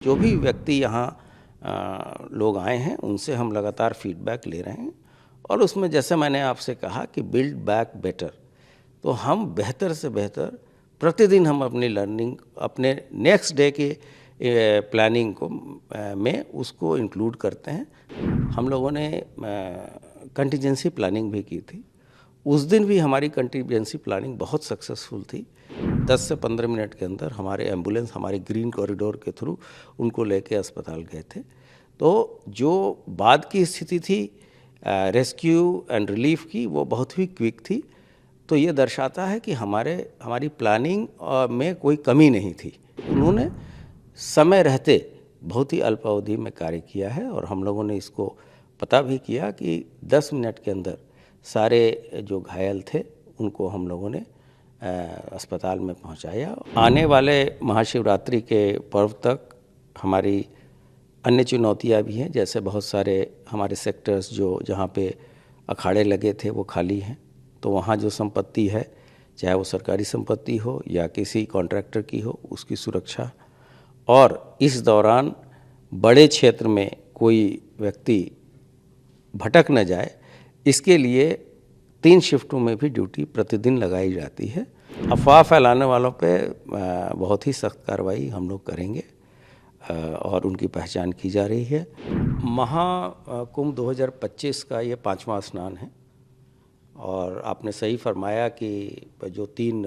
जो भी व्यक्ति यहाँ लोग आए हैं उनसे हम लगातार फीडबैक ले रहे हैं और उसमें जैसे मैंने आपसे कहा कि बिल्ड बैक बेटर, तो हम बेहतर से बेहतर प्रतिदिन हम अपनी लर्निंग अपने नेक्स्ट डे के प्लानिंग को में उसको इंक्लूड करते हैं। हम लोगों ने कंटीजेंसी प्लानिंग भी की थी। उस दिन भी हमारी कंटीजेंसी प्लानिंग बहुत सक्सेसफुल थी। 10 से 15 मिनट के अंदर हमारे एम्बुलेंस हमारे ग्रीन कॉरिडोर के थ्रू उनको लेके अस्पताल गए थे। तो जो बाद की स्थिति थी रेस्क्यू एंड रिलीफ की, वो बहुत ही क्विक थी। तो ये दर्शाता है कि हमारी प्लानिंग में कोई कमी नहीं थी। उन्होंने समय रहते बहुत ही अल्पावधि में कार्य किया है और हम लोगों ने इसको पता भी किया कि 10 मिनट के अंदर सारे जो घायल थे उनको हम लोगों ने अस्पताल में पहुंचाया। आने वाले महाशिवरात्रि के पर्व तक हमारी अन्य चुनौतियां भी हैं, जैसे बहुत सारे हमारे सेक्टर्स जो जहां पे अखाड़े लगे थे वो खाली हैं, तो वहाँ जो संपत्ति है, चाहे वो सरकारी संपत्ति हो या किसी कॉन्ट्रैक्टर की हो, उसकी सुरक्षा, और इस दौरान बड़े क्षेत्र में कोई व्यक्ति भटक न जाए, इसके लिए 3 शिफ्टों में भी ड्यूटी प्रतिदिन लगाई जाती है। अफवाह फैलाने वालों पे बहुत ही सख्त कार्रवाई हम लोग करेंगे और उनकी पहचान की जा रही है। महाकुंभ 2025 का ये 5वां स्नान है और आपने सही फरमाया कि जो 3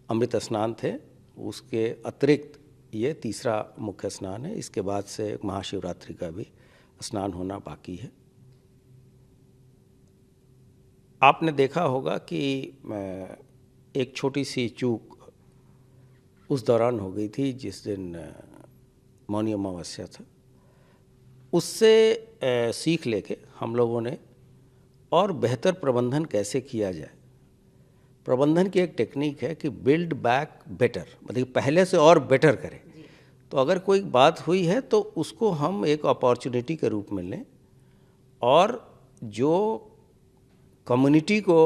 अमृत स्नान थे उसके अतिरिक्त ये तीसरा मुख्य स्नान है। इसके बाद से महाशिवरात्रि का भी स्नान होना बाकी है। आपने देखा होगा कि एक छोटी सी चूक उस दौरान हो गई थी जिस दिन मौनी अमावस्या था। उससे सीख लेके हम लोगों ने और बेहतर प्रबंधन कैसे किया जाए। प्रबंधन की एक टेक्निक है कि बिल्ड बैक बेटर, मतलब पहले से और बेटर करें। तो अगर कोई बात हुई है तो उसको हम एक अपॉर्चुनिटी के रूप में लें और जो कम्युनिटी को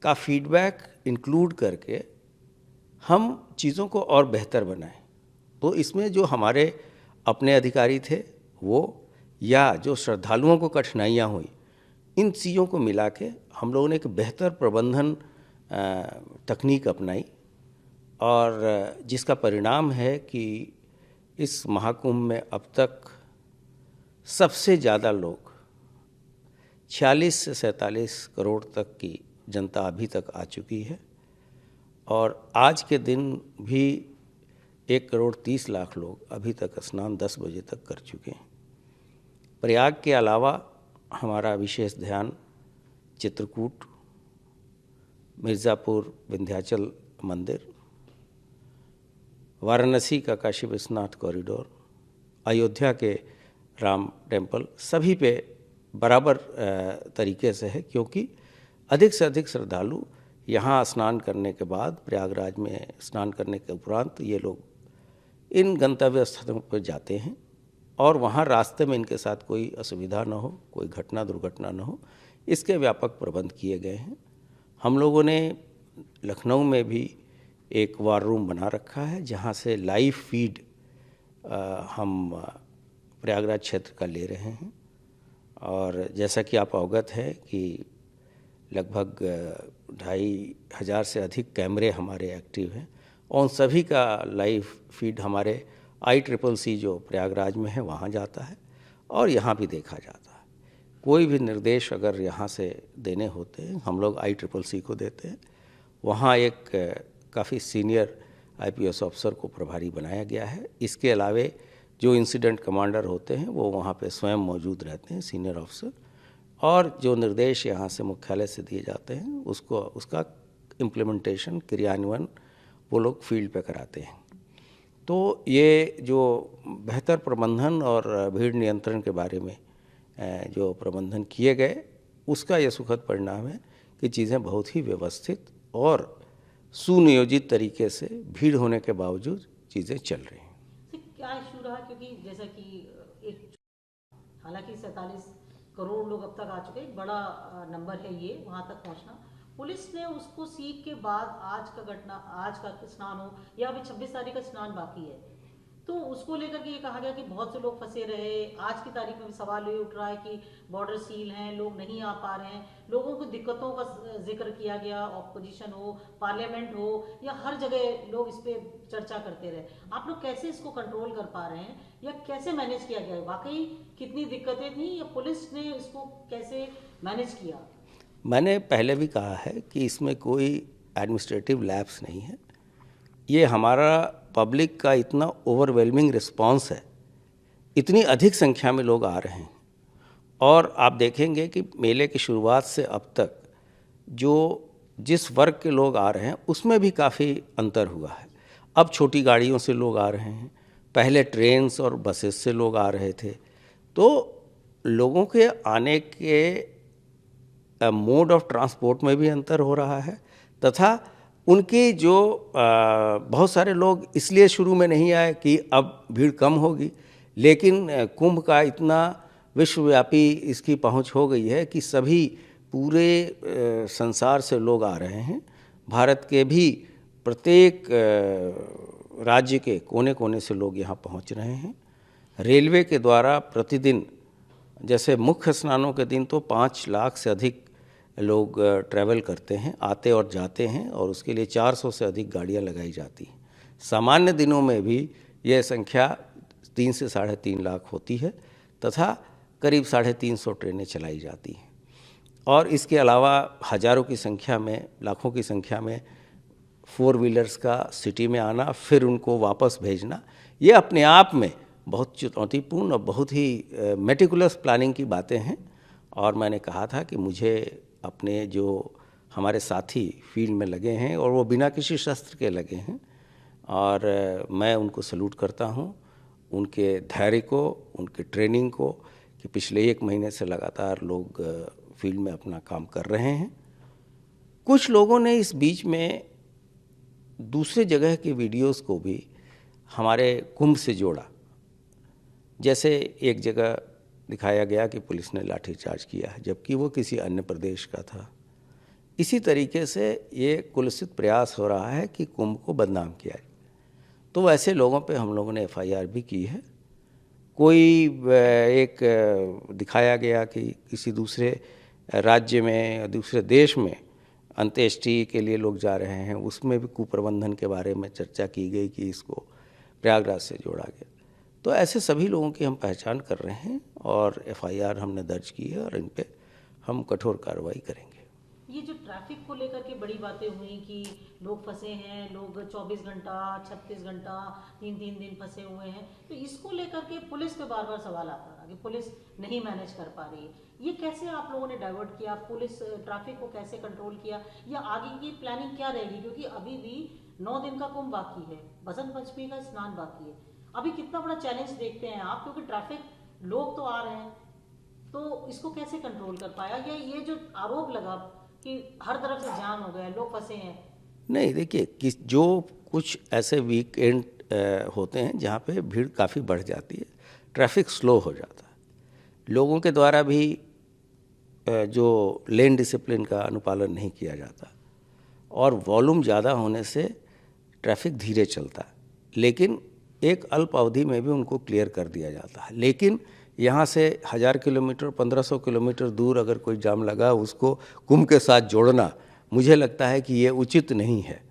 का फीडबैक इंक्लूड करके हम चीज़ों को और बेहतर बनाएं। तो इसमें जो हमारे अपने अधिकारी थे वो, या जो श्रद्धालुओं को कठिनाइयाँ हुई, इन चीज़ों को मिला के हम लोगों ने एक बेहतर प्रबंधन तकनीक अपनाई और जिसका परिणाम है कि इस महाकुंभ में अब तक सबसे ज़्यादा लोग 46 से 47 करोड़ तक की जनता अभी तक आ चुकी है और आज के दिन भी 1 करोड़ 30 लाख लोग अभी तक स्नान 10 बजे तक कर चुके हैं। प्रयाग के अलावा हमारा विशेष ध्यान चित्रकूट, मिर्ज़ापुर विंध्याचल मंदिर, वाराणसी का काशी विश्वनाथ कॉरिडोर, अयोध्या के राम टेम्पल, सभी पे बराबर तरीके से है, क्योंकि अधिक से अधिक श्रद्धालु यहाँ स्नान करने के बाद, प्रयागराज में स्नान करने के उपरांत ये लोग इन गंतव्य स्थलों पर जाते हैं और वहाँ रास्ते में इनके साथ कोई असुविधा न हो, कोई घटना दुर्घटना न हो, इसके व्यापक प्रबंध किए गए हैं। हम लोगों ने लखनऊ में भी एक वार रूम बना रखा है जहाँ से लाइव फीड हम प्रयागराज क्षेत्र का ले रहे हैं और जैसा कि आप अवगत हैं कि लगभग 2500 से अधिक कैमरे हमारे एक्टिव हैं और उन सभी का लाइव फीड हमारे ICCC जो प्रयागराज में है वहाँ जाता है और यहाँ भी देखा जाता है। कोई भी निर्देश अगर यहाँ से देने होते हैं हम लोग ICCC को देते हैं। वहाँ एक काफ़ी सीनियर IPS ऑफिसर को प्रभारी बनाया गया है। इसके अलावे जो इंसिडेंट कमांडर होते हैं वो वहाँ पे स्वयं मौजूद रहते हैं, सीनियर ऑफिसर, और जो निर्देश यहाँ से मुख्यालय से दिए जाते हैं उसका इम्प्लीमेंटेशन, क्रियान्वयन वो लोग फील्ड पे कराते हैं। तो ये जो बेहतर प्रबंधन और भीड़ नियंत्रण के बारे में जो प्रबंधन किए गए उसका ये सुखद परिणाम है कि चीज़ें बहुत ही व्यवस्थित और सुनियोजित तरीके से भीड़ होने के बावजूद चीज़ें चल रही हैं। क्या इशू रहा, क्योंकि जैसा कि एक, हालांकि 47 करोड़ लोग अब तक आ चुके, एक बड़ा नंबर है ये, वहाँ तक पहुँचना। पुलिस ने उसको सीख के बाद आज का स्नान हो या अभी 26 तारीख का स्नान बाकी है, तो उसको लेकर के ये कहा गया कि बहुत से लोग फंसे रहे। आज की तारीख में भी सवाल ये उठ रहा है कि बॉर्डर सील हैं, लोग नहीं आ पा रहे हैं, लोगों को दिक्कतों का जिक्र किया गया, ऑपोजिशन हो, पार्लियामेंट हो, या हर जगह लोग इस पे चर्चा करते रहे। आप लोग कैसे इसको कंट्रोल कर पा रहे हैं, या कैसे मैनेज किया गया? वाकई कितनी दिक्कतें थी, या पुलिस ने इसको कैसे मैनेज किया? मैंने पहले भी कहा है कि इसमें कोई एडमिनिस्ट्रेटिव लैप्स नहीं है। ये हमारा पब्लिक का इतना ओवरवेलमिंग रिस्पांस है, इतनी अधिक संख्या में लोग आ रहे हैं। और आप देखेंगे कि मेले की शुरुआत से अब तक जो जिस वर्ग के लोग आ रहे हैं उसमें भी काफ़ी अंतर हुआ है। अब छोटी गाड़ियों से लोग आ रहे हैं, पहले ट्रेन्स और बसेस से लोग आ रहे थे। तो लोगों के आने के मोड ऑफ ट्रांसपोर्ट में भी अंतर हो रहा है, तथा उनकी जो बहुत सारे लोग इसलिए शुरू में नहीं आए कि अब भीड़ कम होगी, लेकिन कुंभ का इतना विश्वव्यापी इसकी पहुंच हो गई है कि सभी पूरे संसार से लोग आ रहे हैं। भारत के भी प्रत्येक राज्य के कोने कोने से लोग यहाँ पहुँच रहे हैं। रेलवे के द्वारा प्रतिदिन, जैसे मुख्य स्नानों के दिन तो 5 लाख से अधिक लोग ट्रैवल करते हैं, आते और जाते हैं, और उसके लिए 400 से अधिक गाड़ियाँ लगाई जाती हैं। सामान्य दिनों में भी यह संख्या 3 से 3.5 लाख होती है, तथा करीब 350 ट्रेनें चलाई जाती हैं। और इसके अलावा हज़ारों की संख्या में, लाखों की संख्या में 4 व्हीलर्स का सिटी में आना, फिर उनको वापस भेजना, ये अपने आप में बहुत चुनौतीपूर्ण और बहुत ही मेटिकुलस प्लानिंग की बातें हैं। और मैंने कहा था कि मुझे अपने जो हमारे साथी फील्ड में लगे हैं और वो बिना किसी शस्त्र के लगे हैं, और मैं उनको सल्यूट करता हूँ, उनके धैर्य को, उनके ट्रेनिंग को, कि पिछले 1 महीने से लगातार लोग फील्ड में अपना काम कर रहे हैं। कुछ लोगों ने इस बीच में दूसरे जगह के वीडियोस को भी हमारे कुंभ से जोड़ा। जैसे एक जगह दिखाया गया कि पुलिस ने लाठीचार्ज किया है, जबकि वो किसी अन्य प्रदेश का था। इसी तरीके से ये कुलसित प्रयास हो रहा है कि कुंभ को बदनाम किया जाए। तो ऐसे लोगों पे हम लोगों ने FIR भी की है। कोई एक दिखाया गया कि किसी दूसरे राज्य में, दूसरे देश में अंत्येष्टि के लिए लोग जा रहे हैं, उसमें भी कुप्रबंधन के बारे में चर्चा की गई कि इसको प्रयागराज से जोड़ा गया। तो ऐसे सभी लोगों की हम पहचान कर रहे हैं और FIR हमने दर्ज की है, और इन पे हम कठोर कार्रवाई करेंगे। ये जो ट्रैफिक को लेकर के बड़ी बातें हुई कि लोग फंसे हैं, लोग 24 घंटा 36 घंटा 3-3 दिन फंसे हुए हैं, तो इसको लेकर के पुलिस पे बार बार सवाल आता रहा कि पुलिस नहीं मैनेज कर पा रही है। ये कैसे आप लोगों ने डाइवर्ट किया, पुलिस ट्रैफिक को कैसे कंट्रोल किया, या आगे की प्लानिंग क्या रहेगी? क्योंकि अभी भी 9 दिन का कुंभ बाकी है, बसंत पंचमी का स्नान बाकी है। अभी कितना बड़ा चैलेंज देखते हैं आप, क्योंकि ट्रैफिक, लोग तो आ रहे हैं, तो इसको कैसे कंट्रोल कर पाया? या ये जो आरोप लगा कि हर तरफ से जाम हो गया, लोग फंसे हैं? नहीं, देखिए कि जो कुछ ऐसे वीकेंड होते हैं जहाँ पे भीड़ काफ़ी बढ़ जाती है, ट्रैफिक स्लो हो जाता है, लोगों के द्वारा भी जो लेन डिसिप्लिन का अनुपालन नहीं किया जाता, और वॉल्यूम ज़्यादा होने से ट्रैफिक धीरे चलता है, लेकिन एक अल्प अवधि में भी उनको क्लियर कर दिया जाता है। लेकिन यहाँ से 1000 किलोमीटर 1500 किलोमीटर दूर अगर कोई जाम लगा, उसको कुंभ के साथ जोड़ना, मुझे लगता है कि ये उचित नहीं है।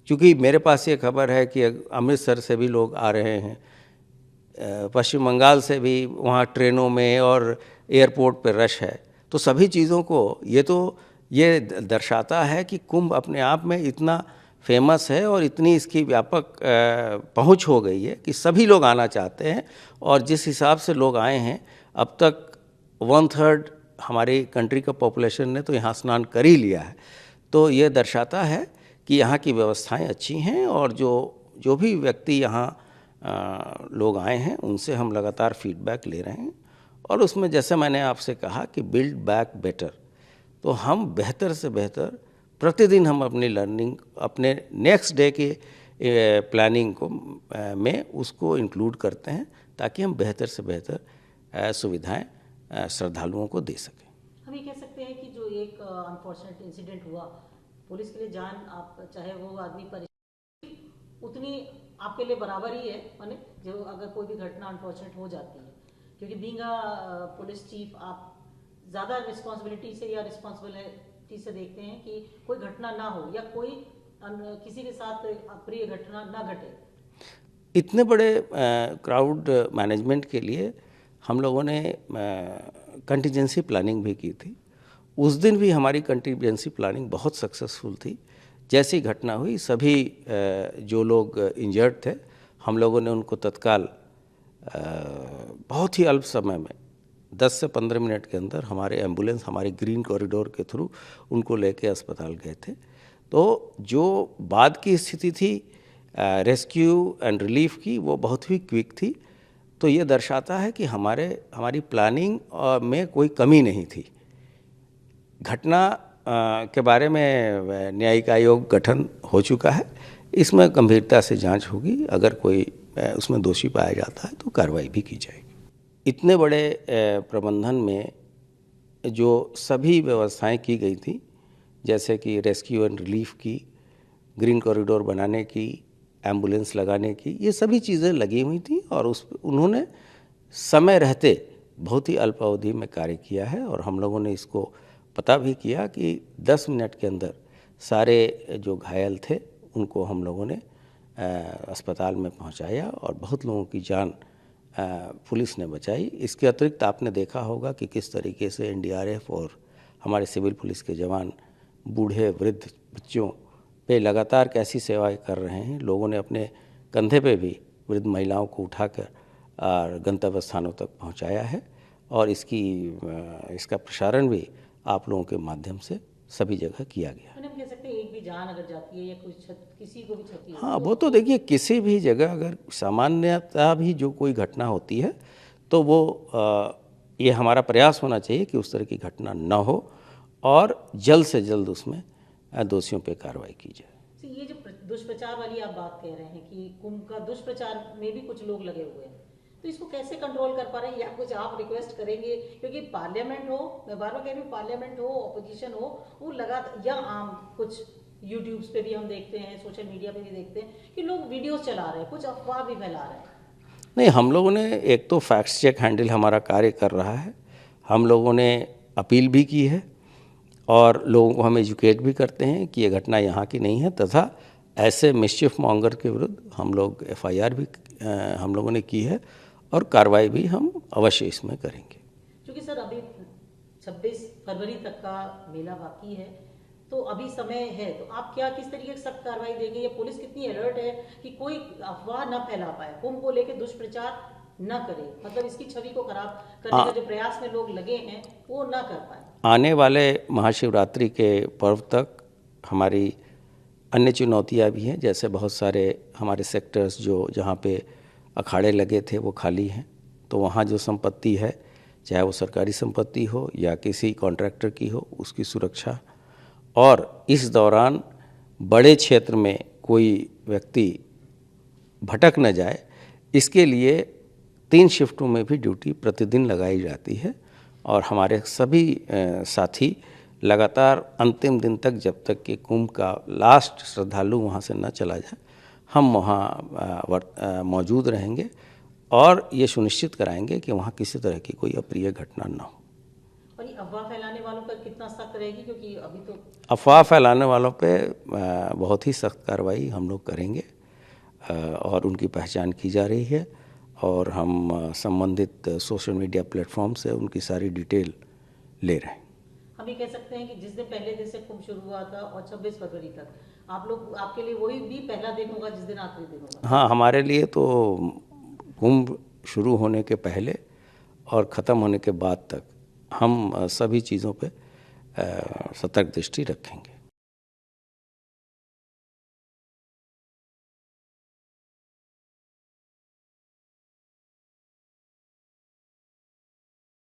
क्योंकि मेरे पास ये खबर है कि अमृतसर से भी लोग आ रहे हैं, पश्चिम बंगाल से भी वहाँ ट्रेनों में और एयरपोर्ट पर रश है। तो सभी चीज़ों को ये दर्शाता है कि कुंभ अपने आप में इतना फेमस है और इतनी इसकी व्यापक पहुंच हो गई है कि सभी लोग आना चाहते हैं। और जिस हिसाब से लोग आए हैं, अब तक 1/3 हमारी कंट्री का पॉपुलेशन ने तो यहाँ स्नान कर ही लिया है। तो ये दर्शाता है कि यहाँ की व्यवस्थाएं अच्छी हैं, और जो भी व्यक्ति यहाँ लोग आए हैं उनसे हम लगातार फीडबैक ले रहे हैं। और उसमें जैसे मैंने आपसे कहा कि बिल्ड बैक बेटर, तो हम बेहतर से बेहतर प्रतिदिन हम अपनी लर्निंग, अपने नेक्स्ट डे की प्लानिंग को में उसको इंक्लूड करते हैं, ताकि हम बेहतर से बेहतर सुविधाएं श्रद्धालुओं को दे सकें। हम ये कह सकते हैं कि जो एक अनफॉर्चुनेट इंसिडेंट हुआ, पुलिस के लिए जान, आप चाहे वो आदमी उतनी आपके लिए बराबर ही है, माने जो अगर कोई भी घटना अनफॉर्चुनेट हो जाती है, क्योंकि बीइंग अ पुलिस चीफ आप ज़्यादा रिस्पॉन्सिबिलिटी से या रिस्पॉन्सिबिलिटी से देखते हैं कि कोई घटना ना हो या कोई किसी के साथ अप्रिय घटना ना घटे। इतने बड़े क्राउड मैनेजमेंट के लिए हम लोगों ने कंटिजेंसी प्लानिंग भी की थी। उस दिन भी हमारी कंटिजेंसी प्लानिंग बहुत सक्सेसफुल थी। जैसी घटना हुई सभी जो लोग इंजर्ड थे हम लोगों ने उनको तत्काल बहुत ही अल्प समय में 10 से 15 मिनट के अंदर हमारे एम्बुलेंस हमारे ग्रीन कॉरिडोर के थ्रू उनको लेके अस्पताल गए थे। तो जो बाद की स्थिति थी रेस्क्यू एंड रिलीफ की वो बहुत ही क्विक थी। तो ये दर्शाता है कि हमारी प्लानिंग में कोई कमी नहीं थी। घटना के बारे में न्यायिक आयोग गठन हो चुका है, इसमें गंभीरता से जांच होगी। अगर कोई उसमें दोषी पाया जाता है तो कार्रवाई भी की जाएगी। इतने बड़े प्रबंधन में जो सभी व्यवस्थाएं की गई थी, जैसे कि रेस्क्यू एंड रिलीफ की, ग्रीन कॉरिडोर बनाने की, एम्बुलेंस लगाने की, ये सभी चीज़ें लगी हुई थी और उन्होंने समय रहते बहुत ही अल्प अवधि में कार्य किया है। और हम लोगों ने इसको पता भी किया कि 10 मिनट के अंदर सारे जो घायल थे उनको हम लोगों ने अस्पताल में पहुंचाया और बहुत लोगों की जान पुलिस ने बचाई। इसके अतिरिक्त आपने देखा होगा कि किस तरीके से एनडीआरएफ और हमारे सिविल पुलिस के जवान बूढ़े वृद्ध बच्चों पे लगातार कैसी सेवाएं कर रहे हैं। लोगों ने अपने कंधे पे भी वृद्ध महिलाओं को उठाकर और गंतव्य स्थानों तक पहुंचाया है और इसका प्रसारण भी आप लोगों के माध्यम से सभी जगह किया गया। हम कह सकते हैं एक भी जान अगर जाती है या किसी को भी क्षति हो, हाँ, वो तो देखिए किसी भी जगह अगर सामान्यतः भी जो कोई घटना होती है तो वो ये हमारा प्रयास होना चाहिए कि उस तरह की घटना न हो और जल्द से जल्द उसमें दोषियों पे कार्रवाई की जाए। ये जो दुष्प्रचार वाली आप बात कह रहे हैं कि कुंभ का दुष्प्रचार में भी कुछ लोग लगे हुए हैं, तो इसको कैसे कंट्रोल कर पा रहे हैं या कुछ आप रिक्वेस्ट करेंगे? क्योंकि पार्लियामेंट हो, मैं बार बार कह रही हूँ, पार्लियामेंट हो, ऑपोजिशन हो, वो लगातार या आम कुछ यूट्यूब्स पे भी हम देखते हैं, सोशल मीडिया पे भी देखते हैं कि लोग वीडियोस चला रहे हैं, कुछ अफवाह भी फैला रहे हैं। नहीं, हम लोगों ने एक तो फैक्ट चेक हैंडल हमारा कार्य कर रहा है। हम लोगों ने अपील भी की है और लोगों को हम एजुकेट भी करते हैं कि ये घटना यहाँ की नहीं है, तथा ऐसे मिस्चिफ मॉन्गर के विरुद्ध हम लोग FIR भी हम लोगों ने की है और कार्रवाई भी हम अवश्य इसमें करेंगे। क्योंकि सर अभी 26 फरवरी तक का मेला बाकी है, तो अभी समय है, तो आप क्या किस तरीके से सख्त कार्रवाई देंगे या पुलिस कितनी अलर्ट है कि कोई अफवाह न फैला पाए, कुंभ को लेकर दुष्प्रचार न करे, मतलब इसकी छवि को खराब करने का जो प्रयास में लोग लगे हैं वो न कर पाए? आने वाले महाशिवरात्रि के पर्व तक हमारी अन्य चुनौतियां भी हैं। जैसे बहुत सारे हमारे सेक्टर्स जहाँ पे अखाड़े लगे थे वो खाली हैं, तो वहाँ जो संपत्ति है, चाहे वो सरकारी संपत्ति हो या किसी कॉन्ट्रैक्टर की हो, उसकी सुरक्षा, और इस दौरान बड़े क्षेत्र में कोई व्यक्ति भटक न जाए, इसके लिए 3 शिफ्टों में भी ड्यूटी प्रतिदिन लगाई जाती है। और हमारे सभी साथी लगातार अंतिम दिन तक, जब तक कि कुंभ का लास्ट श्रद्धालु वहाँ से न चला जाए, हम वहाँ मौजूद रहेंगे और ये सुनिश्चित कराएंगे कि वहाँ किसी तरह की कोई अप्रिय घटना न हो। और ये अफवाह फैलाने वालों पर कितना सख्त रहेगी? क्योंकि अभी तो अफवाह फैलाने वालों पे बहुत ही सख्त कार्रवाई हम लोग करेंगे और उनकी पहचान की जा रही है और हम संबंधित सोशल मीडिया प्लेटफॉर्म से उनकी सारी डिटेल ले रहे हैं। हम ये कह सकते हैं कि जिस दिन पहले दिन से कुंभ शुरू हुआ था और 26 फरवरी तक आपके लिए वही भी पहला दिन होगा जिस दिन आखिरी दिन होगा? हाँ, हमारे लिए तो कुंभ शुरू होने के पहले और ख़त्म होने के बाद तक हम सभी चीज़ों पे सतर्क दृष्टि रखेंगे।